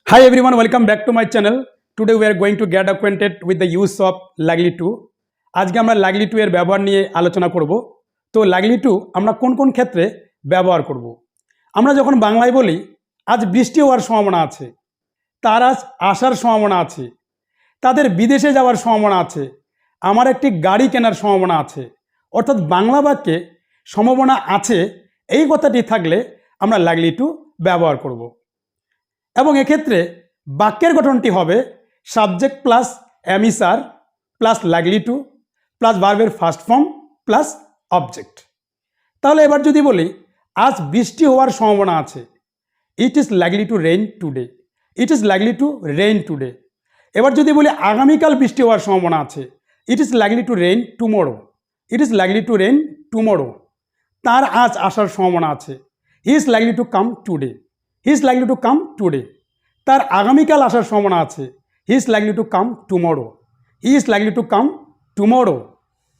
Hi everyone, welcome back to my channel. Today we are going to get acquainted with the use of likely to. আজকে আমরা likely to এর ব্যবহার নিয়ে আলোচনা করব। তো likely to আমরা কোন কোন ক্ষেত্রে ব্যবহার করব। আমরা যখন বাংলায় বলি আজ বৃষ্টি হওয়ার সম্ভাবনা আছে, তার আজ আসার সম্ভাবনা আছে, তাদের বিদেশে যাওয়ার সম্ভাবনা আছে, আমার একটি গাড়ি কেনার সম্ভাবনা আছে, অর্থাৎ বাংলা বাক্যে সম্ভাবনা আছে এই কথাটি থাকলে আমরা likely to ব্যবহার করব। এবং এক্ষেত্রে বাক্যের গঠনটি হবে subject plus am is are plus likely to plus ভার্বের ফার্স্ট ফর্ম প্লাস অবজেক্ট। তাহলে এবার যদি বলি আজ বৃষ্টি হওয়ার সম্ভাবনা আছে, it is likely to rain today, it is likely to rain today. এবার যদি বলি আগামীকাল বৃষ্টি হওয়ার সম্ভাবনা আছে, it is likely to rain tomorrow, it is likely to rain tomorrow. তার আজ আসার সম্ভাবনা আছে, he is likely to come today, he is likely to come today. তার আগামীকাল আসার সম্ভাবনা আছে, he is likely to come tomorrow, he is likely to come tomorrow.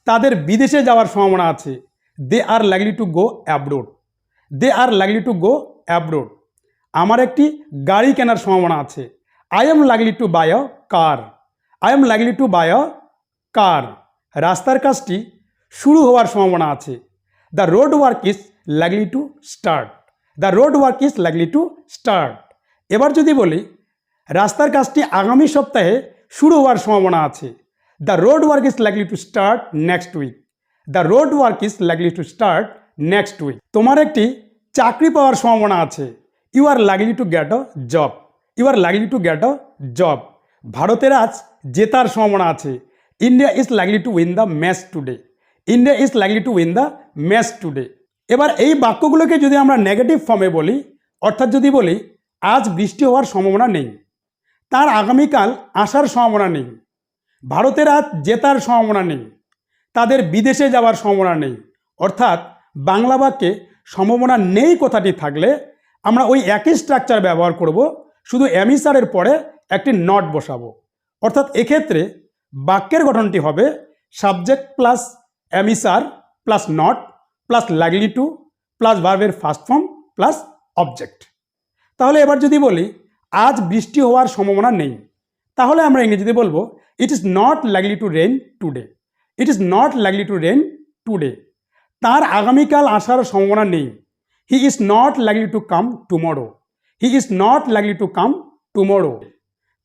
তাদের বিদেশে যাওয়ার সম্ভাবনা আছে, they are likely to go abroad, they are likely to go abroad. আমার একটি গাড়ি কেনার সম্ভাবনা আছে, I am likely to buy a car, I am likely to buy a car. রাস্তার কাজটি শুরু হওয়ার সম্ভাবনা আছে, the road work is likely to start, the road work is likely to start. এবার যদি বলি রাস্তার কাজটি আগামী সপ্তাহে শুরু হওয়ার সম্ভাবনা আছে, the road work is likely to start next week, the road work is likely to start next week. তোমার একটি চাকরি পাওয়ার সম্ভাবনা আছে, you are likely to get a job, you are likely to get a job. ভারতের আজ জেতার সম্ভাবনা আছে, India is likely to win the match today, India is likely to win the match today. এবার এই বাক্যগুলোকে যদি আমরা নেগেটিভ ফর্মে বলি, অর্থাৎ যদি বলি আজ বৃষ্টি হওয়ার সম্ভাবনা নেই, তার আগামীকাল আসার সম্ভাবনা নেই, ভারতের আজ জেতার সম্ভাবনা নেই, তাদের বিদেশে যাওয়ার সম্ভাবনা নেই, অর্থাৎ বাংলা বাক্যে সম্ভাবনা নেই কথাটি থাকলে আমরা ওই একই স্ট্রাকচার ব্যবহার করব, শুধু এমিসারের পরে একটি নট বসাবো। অর্থাৎ এক্ষেত্রে বাক্যের গঠনটি হবে subject plus am is are plus not plus likely to plus ভার্বের ফার্স্ট ফর্ম প্লাস অবজেক্ট। তাহলে এবার যদি বলি আজ বৃষ্টি হওয়ার সম্ভাবনা নেই, তাহলে আমরা ইংরেজিতে বলবো it is not likely to rain today, it is not likely to rain today. তার আগামীকাল আসার সম্ভাবনা নেই, he is not likely to come tomorrow, he is not likely to come tomorrow.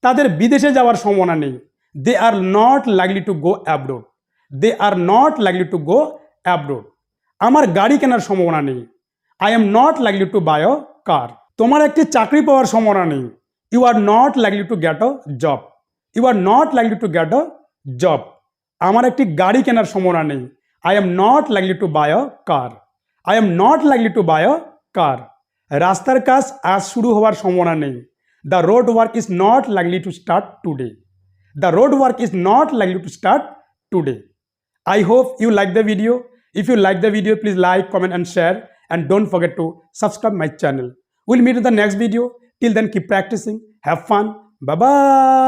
তাদের বিদেশে যাওয়ার সম্ভাবনা নেই, they are not likely to go abroad, they are not likely to go abroad. আমার গাড়ি কেনার সম্ভাবনা নেই, I am not likely to buy a car. তোমার একটি চাকরি পাওয়ার সম্ভাবনা নেই, you are not likely to get a job, you are not likely to get a job. আমার একটি গাড়ি কেনার সম্ভাবনা নেই, I am not likely to buy a car, I am not likely to buy a car. রাস্তার কাজ আজ শুরু হওয়ার সম্ভাবনা নেই, the road work is not likely to start today, the road work is not likely to start today. I hope you like the video. If you like the video, please like, comment and share, and don't forget to subscribe my channel. We'll meet in the next video. Till then, keep practicing. Have fun. Bye-bye.